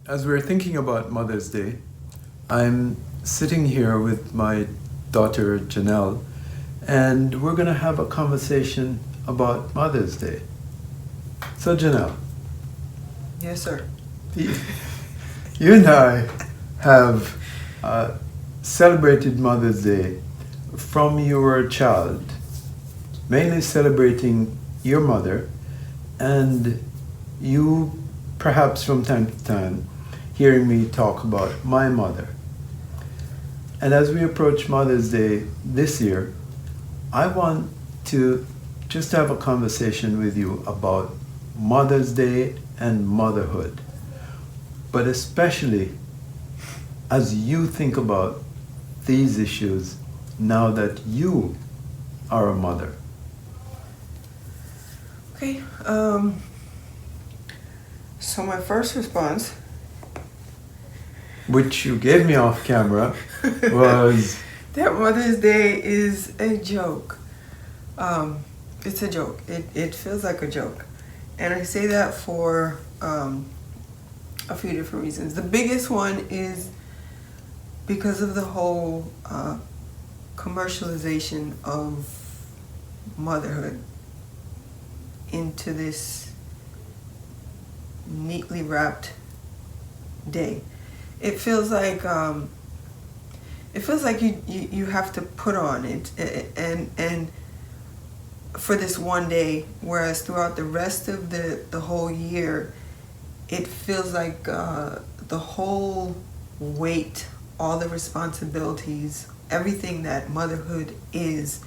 As we're thinking about Mother's Day, I'm sitting here with my daughter Janelle, and we're going to have a conversation about Mother's Day. So, Janelle, Yes, sir. the- you and I have celebrated Mother's Day from you were a child, mainly celebrating your mother, and you perhaps from time to time hearing me talk about my mother. And as we approach Mother's Day this year, I want to just have a conversation with you about Mother's Day and motherhood, but especially as you think about these issues now that you are a mother. Okay. So my first response. Which you gave me off camera was That Mother's Day is a joke. It's a joke. It feels like a joke, and I say that for a few different reasons. The biggest one is because of the whole commercialization of motherhood into this neatly wrapped day. It feels like you have to put on it and for this one day, whereas throughout the rest of the whole year, it feels like the whole weight, all the responsibilities, everything that motherhood is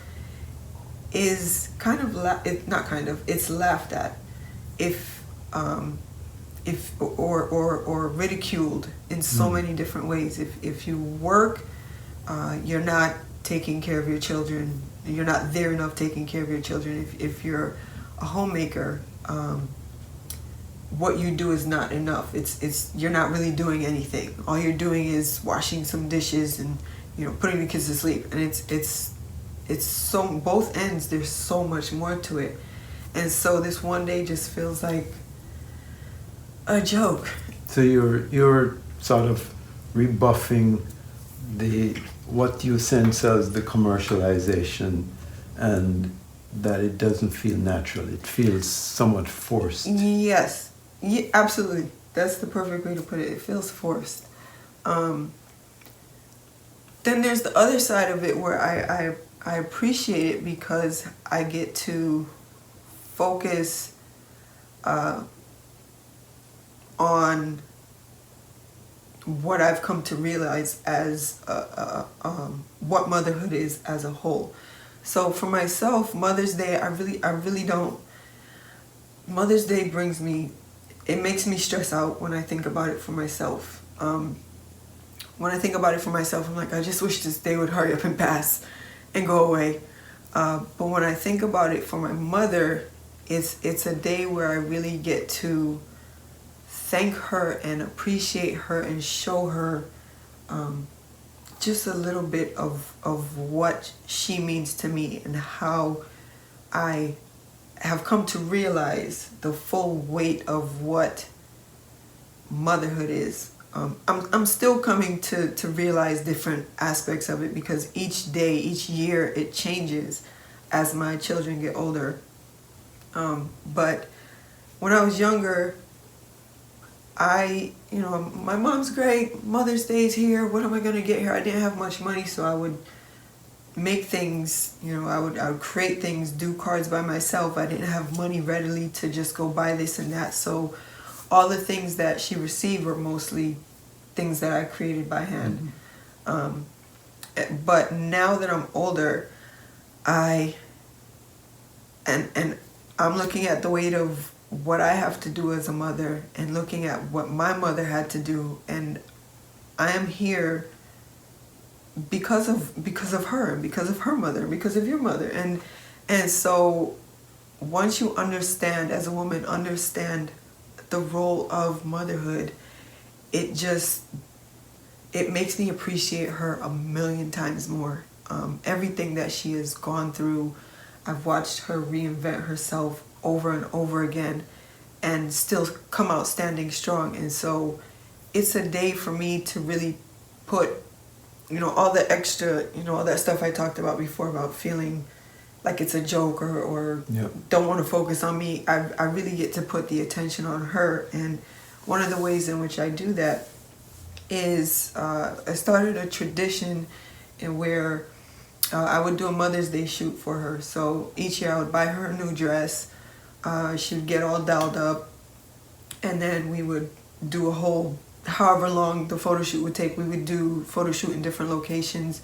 kind of it's laughed at if or ridiculed in so many different ways. If you work, you're not taking care of your children. You're not there enough taking care of your children. If you're a homemaker, what you do is not enough. It's you're not really doing anything. All you're doing is washing some dishes and putting the kids to sleep. And it's so both ends. There's so much more to it, and so this one day just feels like a joke. so you're sort of rebuffing the what you sense as the commercialization and that it doesn't feel natural. It feels somewhat forced. Yes, yeah, absolutely. That's the perfect way to put it. It feels forced. Then there's the other side of it where I appreciate it because I get to focus on what I've come to realize as what motherhood is as a whole. So for myself, Mother's Day, I really don't. Mother's Day it makes me stress out when I think about it for myself. When I think about it for myself, I'm like, I just wish this day would hurry up and pass and go away. But when I think about it for my mother, it's a day where I really get to thank her and appreciate her and show her just a little bit of what she means to me and how I have come to realize the full weight of what motherhood is. I'm still coming to realize different aspects of it because each day, each year, it changes as my children get older. But when I was younger, my mom's great, Mother's Day's here, what am I going to get here? I didn't have much money, so I would make things, I would create things, do cards by myself. I didn't have money readily to just go buy this and that, so all the things that she received were mostly things that I created by hand. But now that I'm older, and I'm looking at the weight of what I have to do as a mother and looking at what my mother had to do, and I am here because of her, because of her mother, because of your mother, and so once you understand, as a woman, understand the role of motherhood, it makes me appreciate her a million times more. Everything that she has gone through, I've watched her reinvent herself over and over again, and still come out standing strong. And so it's a day for me to really put, all the extra, all that stuff I talked about before about feeling like it's a joke or Yeah. don't want to focus on me. I really get to put the attention on her. And one of the ways in which I do that is I started a tradition in where I would do a Mother's Day shoot for her. So each year I would buy her a new dress. She would get all dolled up, and then we would do a whole, however long the photo shoot would take, we would do photo shoot in different locations,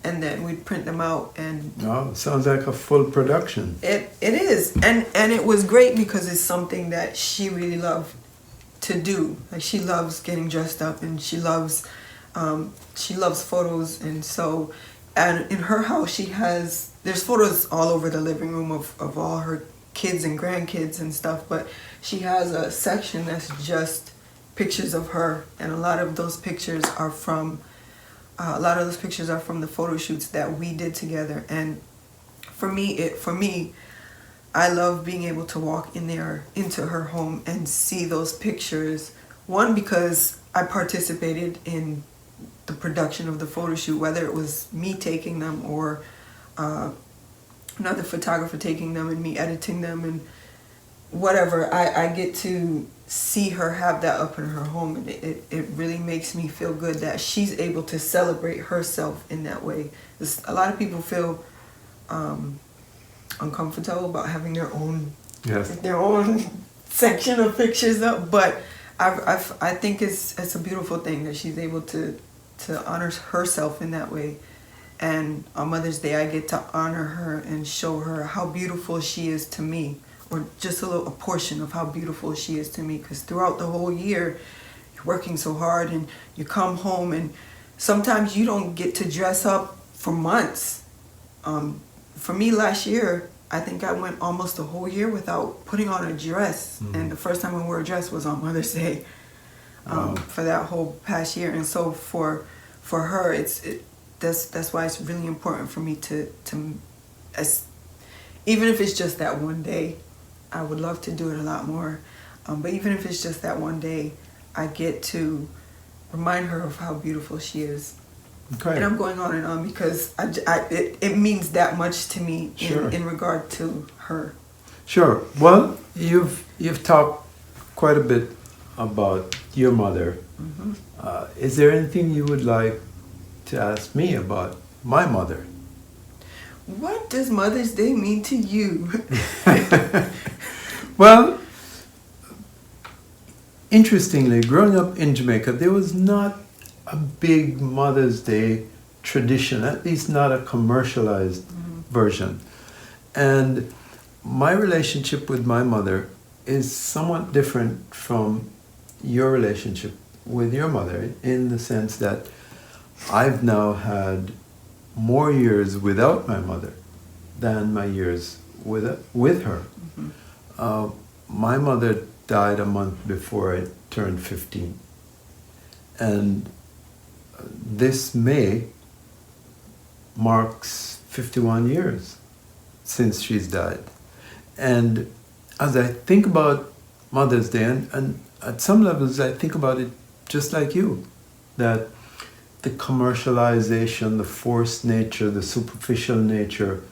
and then we'd print them out. And Oh, sounds like a full production. it is, and it was great because it's something that she really loved to do. Like, she loves getting dressed up, and she loves photos. And so, and in her house there's photos all over the living room of all her kids and grandkids and stuff, but she has a section that's just pictures of her, and a lot of those pictures are from the photo shoots that we did together. And for me, I love being able to walk into her home and see those pictures. One, because I participated in the production of the photo shoot, whether it was me taking them or another photographer taking them and me editing them and whatever. I get to see her have that up in her home, and it really makes me feel good that she's able to celebrate herself in that way. A lot of people feel uncomfortable about having their own section of pictures up, but I think it's a beautiful thing that she's able to honor herself in that way. And on Mother's Day, I get to honor her and show her how beautiful she is to me, or just a portion of how beautiful she is to me. Because throughout the whole year, you're working so hard, and you come home, and sometimes you don't get to dress up for months. For me, last year, I think I went almost a whole year without putting on a dress. Mm-hmm. And the first time I wore a dress was on Mother's Day for that whole past year. And so for her, that's why it's really important for me to even if it's just that one day. I would love to do it a lot more, but even if it's just that one day, I get to remind her of how beautiful she is. Okay. And I'm going on and on because it means that much to me. Sure. in regard to her. Sure. Well, you've talked quite a bit about your mother. Mm-hmm. Is there anything you would like to ask me about my mother? What does Mother's Day mean to you? Well, interestingly, growing up in Jamaica, there was not a big Mother's Day tradition, at least not a commercialized version. And my relationship with my mother is somewhat different from your relationship with your mother, in the sense that I've now had more years without my mother than my years with her. Mm-hmm. My mother died a month before I turned 15. And this May marks 51 years since she's died. And as I think about Mother's Day, and at some levels I think about it just like you, that the commercialization, the forced nature, the superficial nature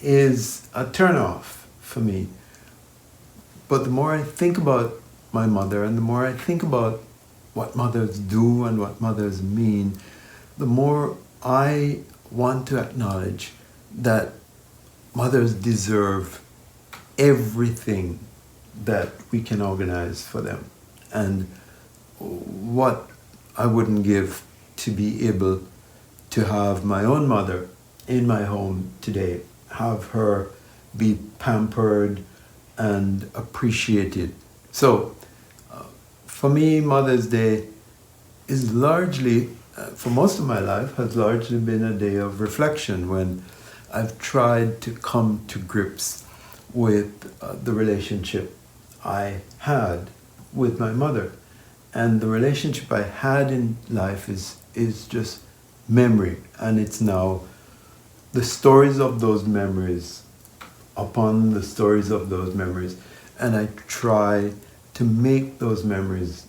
is a turnoff for me. But the more I think about my mother, and the more I think about what mothers do and what mothers mean, the more I want to acknowledge that mothers deserve everything that we can organize for them. And what I wouldn't give to be able to have my own mother in my home today, have her be pampered and appreciated. So for me, Mother's Day is largely, for most of my life, has largely been a day of reflection, when I've tried to come to grips with the relationship I had with my mother. And the relationship I had in life is just memory. And it's now the stories of those memories upon the stories of those memories. and I try to make those memories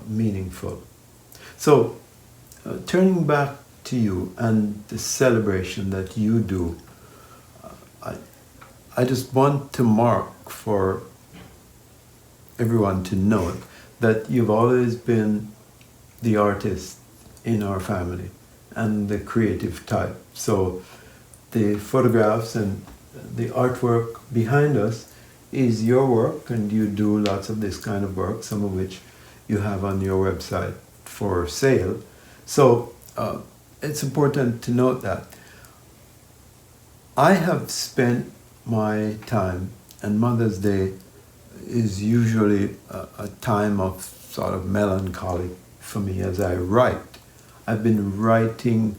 meaningful. So, turning back to you and the celebration that you do, I just want to mark for everyone to know that you've always been the artist in our family and the creative type. So the photographs and the artwork behind us is your work, and you do lots of this kind of work, some of which you have on your website for sale. So it's important to note that. I have spent my time, and Mother's Day is usually a time of sort of melancholy for me as I write. I've been writing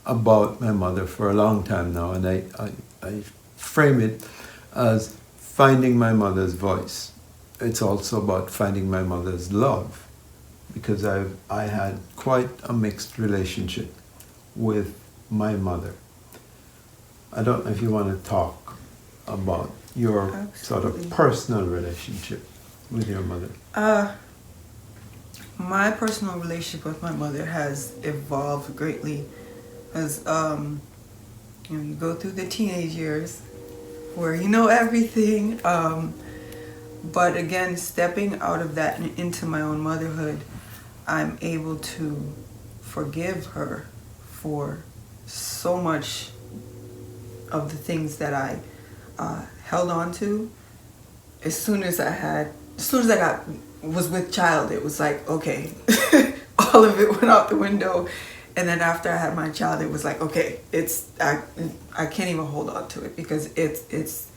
about my mother for a long time now, and I frame it as finding my mother's voice. It's also about finding my mother's love, because I had quite a mixed relationship with my mother. I don't know if you want to talk about your sort of personal relationship with your mother. My personal relationship with my mother has evolved greatly as you go through the teenage years where you know everything, but again, stepping out of that and into my own motherhood, I'm able to forgive her for so much of the things that I held on to. As soon as I was with child, it was like, okay, all of it went out the window. And then after I had my child, it was like, okay, I can't even hold on to it, because it's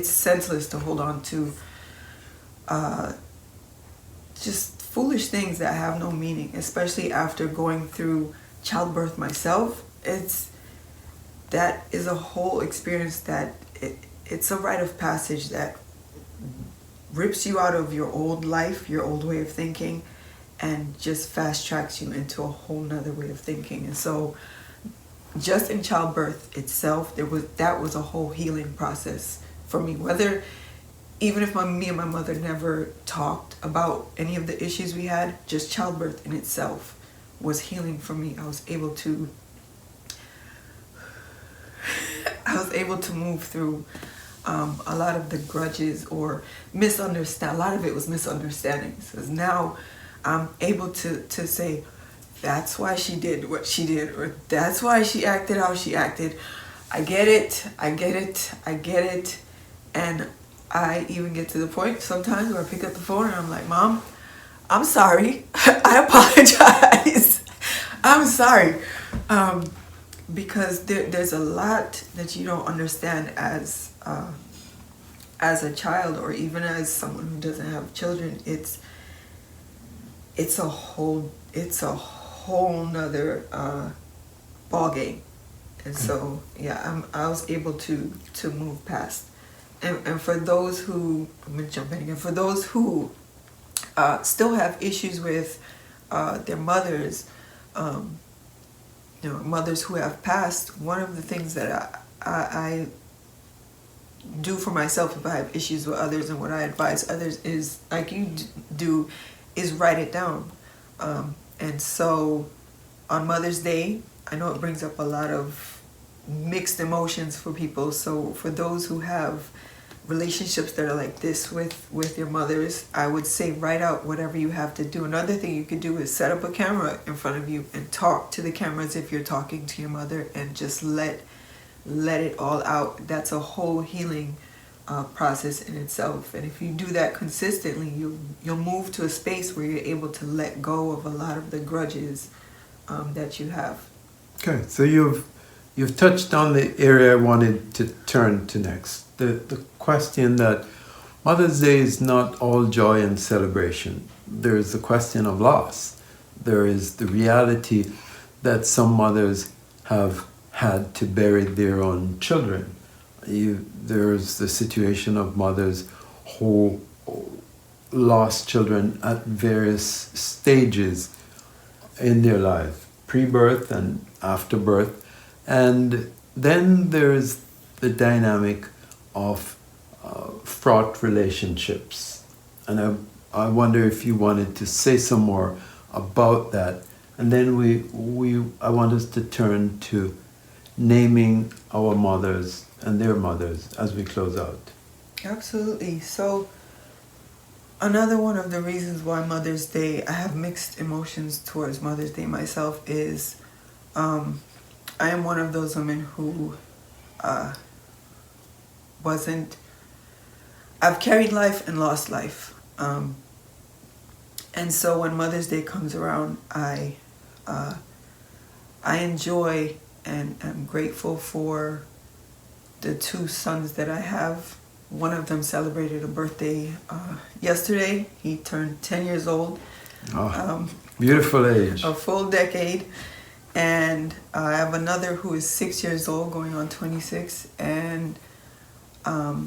senseless to hold on to just foolish things that have no meaning, especially after going through childbirth myself. That is a whole experience that it's a rite of passage that rips you out of your old life, your old way of thinking, and just fast tracks you into a whole nother way of thinking. And so just in childbirth itself, that was a whole healing process for me. Even if me and my mother never talked about any of the issues we had, just childbirth in itself was healing for me. I was able to move through a lot of the grudges or a lot of it was misunderstandings. Because now I'm able to say, that's why she did what she did, or that's why she acted how she acted. I get it. And I even get to the point sometimes where I pick up the phone and I'm like, Mom, I'm sorry. I apologize. I'm sorry. Because there's a lot that you don't understand as a child, or even as someone who doesn't have children. It's a whole nother ball game. And so I was able to move past. And for those who, I'm gonna jump in again, for those who still have issues with their mothers, mothers who have passed, one of the things that I do for myself if I have issues with others, and what I advise others is, like you do, is write it down. And so on Mother's Day, I know it brings up a lot of mixed emotions for people. So for those who have relationships that are like this with your mothers, I would say write out whatever you have to do. Another thing you could do is set up a camera in front of you and talk to the camera as if you're talking to your mother, and just let it all out. That's a whole healing process in itself. And if you do that consistently, you'll move to a space where you're able to let go of a lot of the grudges that you have. Okay, so you've touched on the area I wanted to turn to next. The question that Mother's Day is not all joy and celebration. There is the question of loss. There is the reality that some mothers have had to bury their own children. There's the situation of mothers who lost children at various stages in their life, pre-birth and after birth. And then there's the dynamic of fraught relationships. And I wonder if you wanted to say some more about that. And then I want us to turn to naming our mothers and their mothers as we close out. Absolutely. So another one of the reasons why Mother's Day, I have mixed emotions towards Mother's Day myself is I am one of those women who I've carried life and lost life. And so when Mother's Day comes around, I enjoy and am grateful for the two sons that I have. One of them celebrated a birthday yesterday. He turned 10 years old. Oh, beautiful age. A full decade. And I have another who is 6 years old, going on 26. And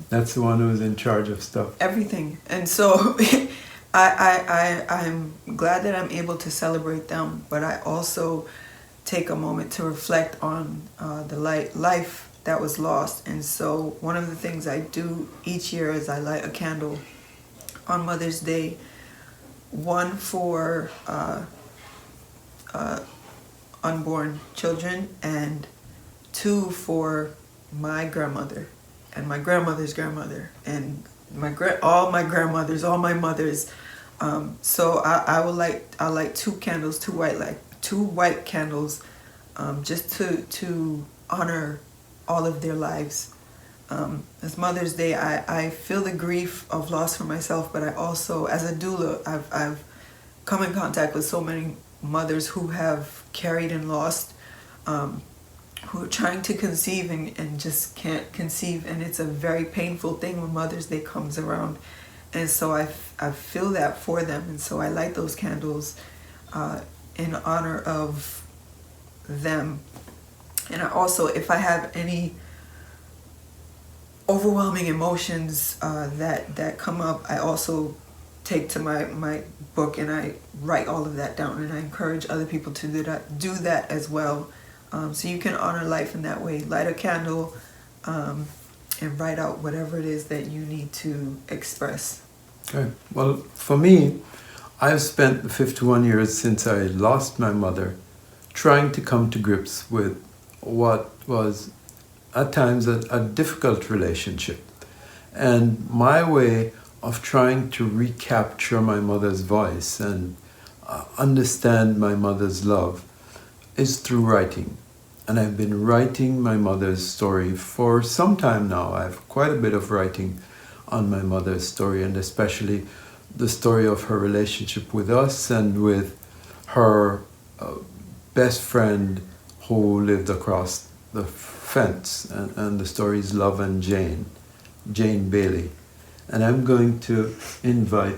that's the one who's in charge of stuff. Everything. And so I'm glad that I'm able to celebrate them, but I also take a moment to reflect on the life that was lost. And so one of the things I do each year is I light a candle on Mother's Day, one for unborn children, and two for my grandmother and my grandmother's grandmother and all my grandmothers, all my mothers. So I'll light two candles, two white candles, just to honor all of their lives. As Mother's Day, I feel the grief of loss for myself, but I also, as a doula, I've come in contact with so many mothers who have carried and lost, who are trying to conceive and just can't conceive, and it's a very painful thing when Mother's Day comes around. And so I feel that for them, and so I light those candles in honor of them. And I also, if I have any overwhelming emotions that come up, I also take to my book and I write all of that down, and I encourage other people to do that as well. So you can honor life in that way. Light a candle and write out whatever it is that you need to express. Okay. Well, for me, I've spent the 51 years since I lost my mother trying to come to grips with what was at times a difficult relationship. And my way of trying to recapture my mother's voice and understand my mother's love is through writing. And I've been writing my mother's story for some time now. I have quite a bit of writing on my mother's story, and especially the story of her relationship with us and with her best friend who lived across the fence. And the story is Love and Jane Bailey. And I'm going to invite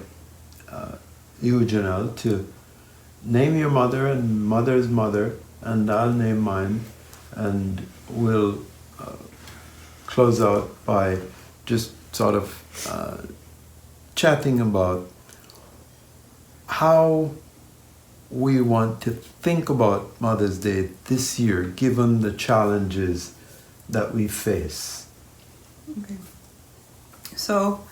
you, Janelle, to name your mother and mother's mother, and I'll name mine, and we'll close out by just sort of chatting about how we want to think about Mother's Day this year, given the challenges that we face. Okay. So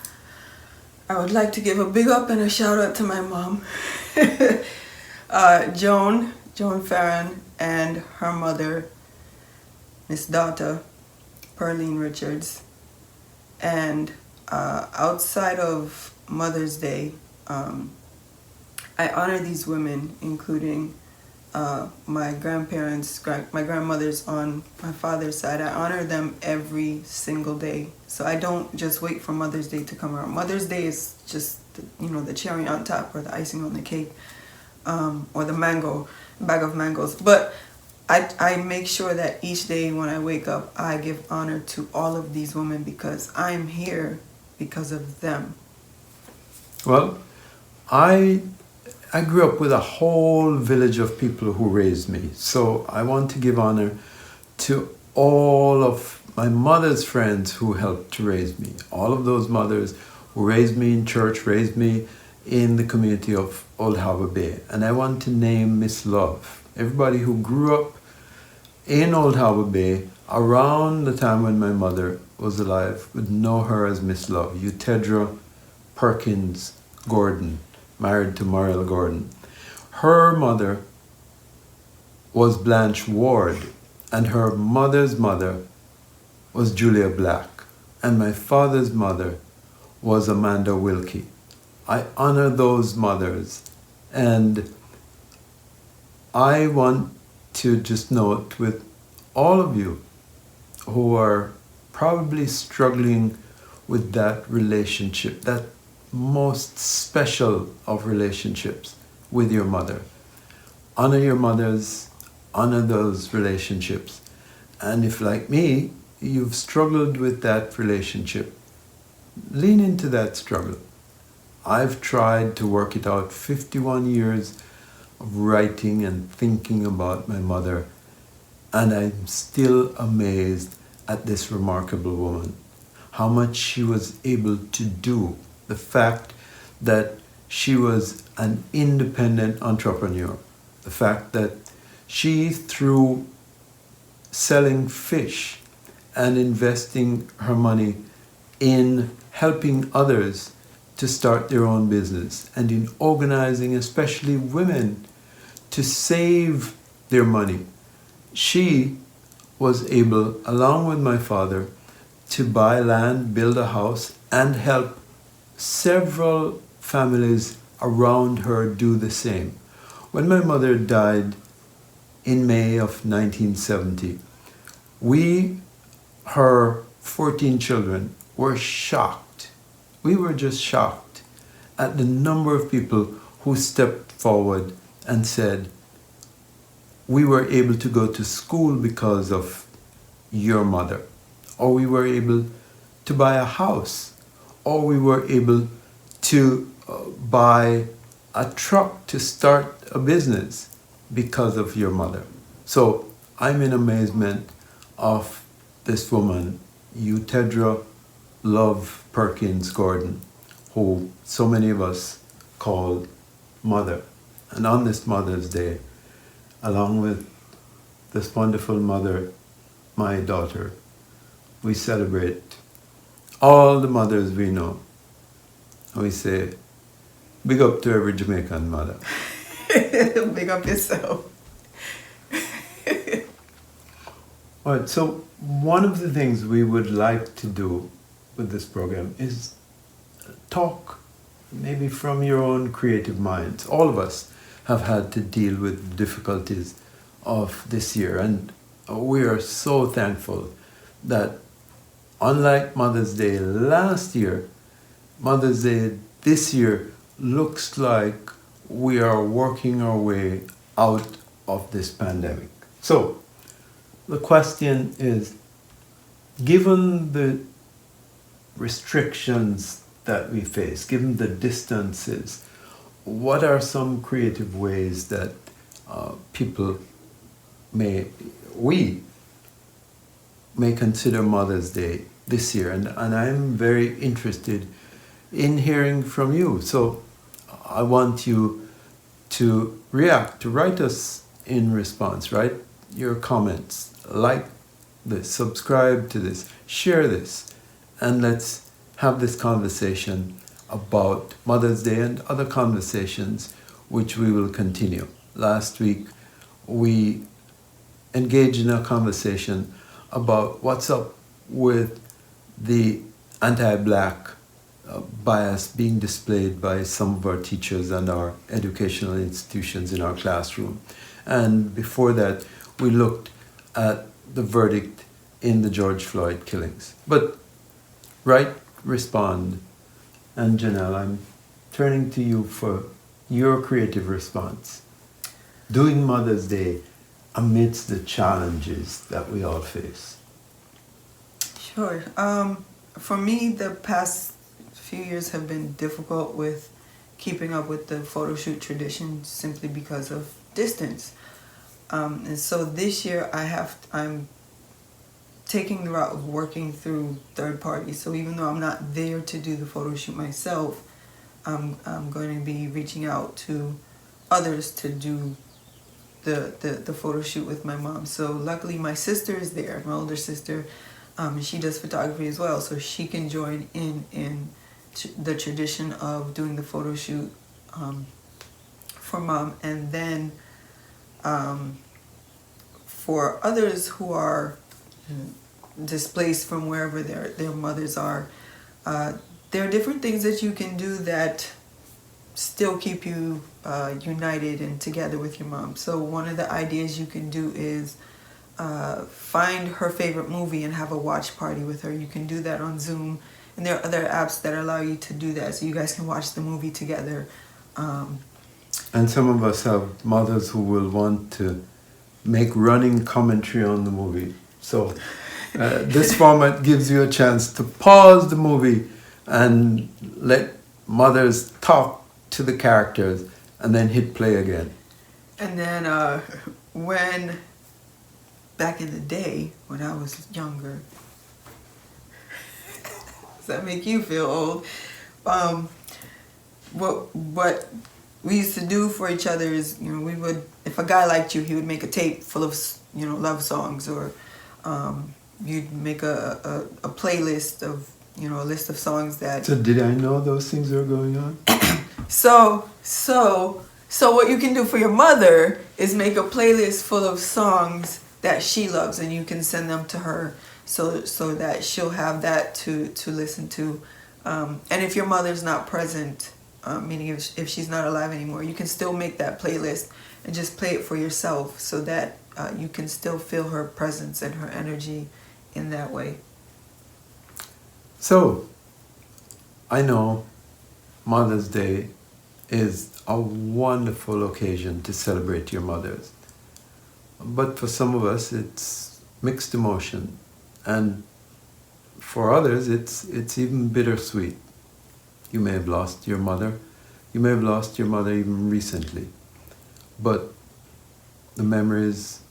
I would like to give a big up and a shout out to my mom, Joan Farron, and her mother, Miss Data, Pearline Richards. And outside of Mother's Day, I honor these women, including my grandparents, my grandmothers on my father's side. I honor them every single day. So I don't just wait for Mother's Day to come around. Mother's Day is just, the cherry on top or the icing on the cake, or the bag of mangoes. But I make sure that each day when I wake up, I give honor to all of these women because I'm here because of them. Well, I grew up with a whole village of people who raised me. So I want to give honor to all of my mother's friends who helped to raise me. All of those mothers who raised me in church, raised me in the community of Old Harbour Bay. And I want to name Miss Love. Everybody who grew up in Old Harbour Bay around the time when my mother was alive would know her as Miss Love, Eutedra Perkins Gordon, married to Muriel Gordon. Her mother was Blanche Ward, and her mother's mother was Julia Black, and my father's mother was Amanda Wilkie. I honor those mothers, and I want to just note with all of you who are probably struggling with that relationship, that most special of relationships with your mother. Honor your mothers, honor those relationships. And if, like me, you've struggled with that relationship, lean into that struggle. I've tried to work it out 51 years of writing and thinking about my mother, and I'm still amazed at this remarkable woman, how much she was able to do, the fact that she was an independent entrepreneur, the fact that she, through selling fish and investing her money in helping others to start their own business and in organizing especially women to save their money, she was able, along with my father, to buy land, build a house, and help several families around her do the same. When my mother died in May of 1970, we, her 14 children, were shocked. We were just shocked at the number of people who stepped forward and said, we were able to go to school because of your mother, or we were able to buy a house, or we were able to buy a truck to start a business because of your mother. So I'm in amazement of this woman, Eutedra Love Perkins Gordon, who so many of us call Mother. And on this Mother's Day, along with this wonderful mother, my daughter, we celebrate all the mothers we know. And we say, big up to every Jamaican mother. Big up yourself. All right, so one of the things we would like to do with this program is talk maybe from your own creative minds. All of us have had to deal with the difficulties of this year, and we are so thankful that unlike Mother's Day last year, Mother's Day this year looks like we are working our way out of this pandemic. So the question is, given the restrictions that we face, given the distances, what are some creative ways that we may consider Mother's Day this year? And I'm very interested in hearing from you. So I want you to react, to write us in response, write your comments, like this, subscribe to this, share this, and let's have this conversation about Mother's Day and other conversations which we will continue. Last week we engaged in a conversation about what's up with the anti-black bias being displayed by some of our teachers and our educational institutions in our classroom. And before that, we looked at the verdict in the George Floyd killings. But write, respond, and Janelle, I'm turning to you for your creative response. Doing Mother's Day amidst the challenges that we all face. Sure. For me, the past few years have been difficult with keeping up with the photo shoot tradition simply because of distance. And so this year I'm taking the route of working through third parties. So even though I'm not there to do the photo shoot myself, I'm going to be reaching out to others to do the photo shoot with my mom. So luckily my sister is there, my older sister. and she does photography as well, so she can join in the tradition of doing the photo shoot for mom. And then for others who are displaced from wherever their mothers are, there are different things that you can do that still keep you united and together with your mom. So one of the ideas you can do is find her favorite movie and have a watch party with her. You can do that on Zoom, and there are other apps that allow you to do that, so you guys can watch the movie together. And some of us have mothers who will want to make running commentary on the movie. So this format gives you a chance to pause the movie and let mothers talk to the characters and then hit play again. And then when, back in the day, when I was younger, does that make you feel old? What we used to do for each other is, we would, if a guy liked you, he would make a tape full of, love songs, or you'd make a playlist of, a list of songs that... So did I know those things were going on? So what you can do for your mother is make a playlist full of songs that she loves, and you can send them to her so that she'll have that to listen to. And if your mother's not present, meaning if she's not alive anymore, you can still make that playlist and just play it for yourself, so that you can still feel her presence and her energy in that way. So, I know Mother's Day is a wonderful occasion to celebrate your mothers. But for some of us, it's mixed emotion. And for others, it's even bittersweet. You may have lost your mother. You may have lost your mother even recently. But the memories,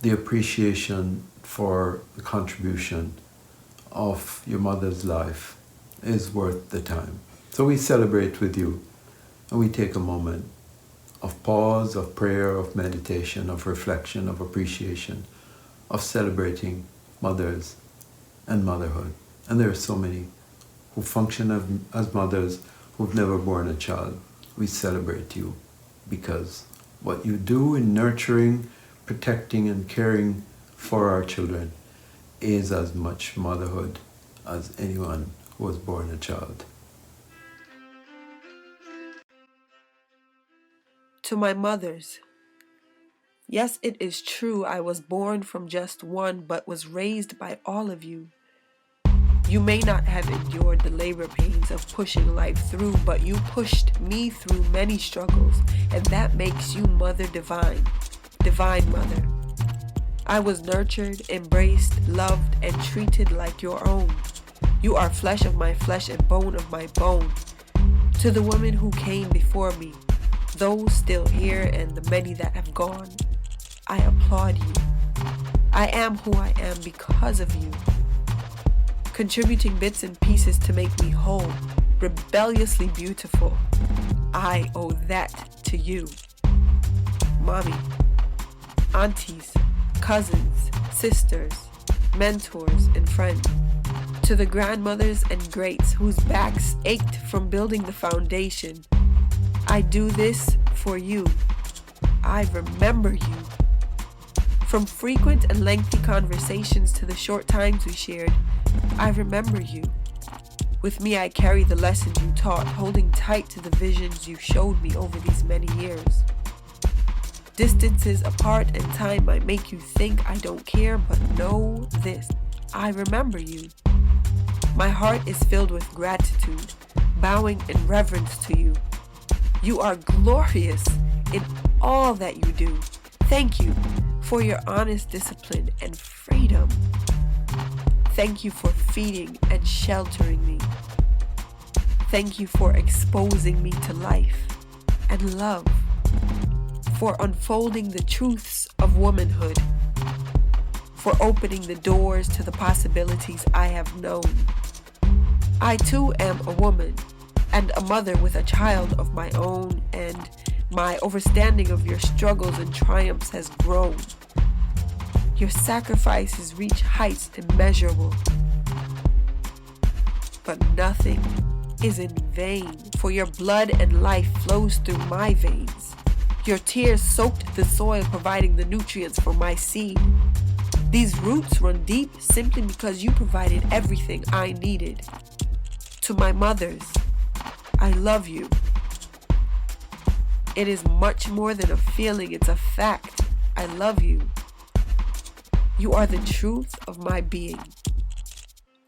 the appreciation for the contribution of your mother's life is worth the time. So we celebrate with you, and we take a moment of pause, of prayer, of meditation, of reflection, of appreciation, of celebrating mothers and motherhood. And there are so many who function as mothers who've never borne a child. We celebrate you because what you do in nurturing, protecting, and caring for our children is as much motherhood as anyone who was born a child. To my mothers, yes, it is true I was born from just one, but was raised by all of you. You may not have endured the labor pains of pushing life through, but you pushed me through many struggles, and that makes you Mother Divine, Divine Mother. I was nurtured, embraced, loved, and treated like your own. You are flesh of my flesh and bone of my bone. To the women who came before me, those still here and the many that have gone, I applaud you. I am who I am because of you. Contributing bits and pieces to make me whole, rebelliously beautiful. I owe that to you. Mommy, aunties, cousins, sisters, mentors, and friends. To the grandmothers and greats whose backs ached from building the foundation, I do this for you. I remember you. From frequent and lengthy conversations to the short times we shared, I remember you. With me, I carry the lessons you taught, holding tight to the visions you showed me over these many years. Distances apart and time might make you think I don't care, but know this, I remember you. My heart is filled with gratitude, bowing in reverence to you. You are glorious in all that you do. Thank you for your honest discipline and freedom. Thank you for feeding and sheltering me. Thank you for exposing me to life and love, for unfolding the truths of womanhood, for opening the doors to the possibilities I have known. I too am a woman and a mother with a child of my own, and my understanding of your struggles and triumphs has grown. Your sacrifices reach heights immeasurable. But nothing is in vain, for your blood and life flows through my veins. Your tears soaked the soil, providing the nutrients for my seed. These roots run deep simply because you provided everything I needed. To my mothers, I love you. It is much more than a feeling, it's a fact. I love you. You are the truth of my being.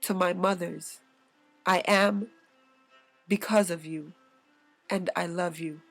To my mothers, I am because of you, and I love you.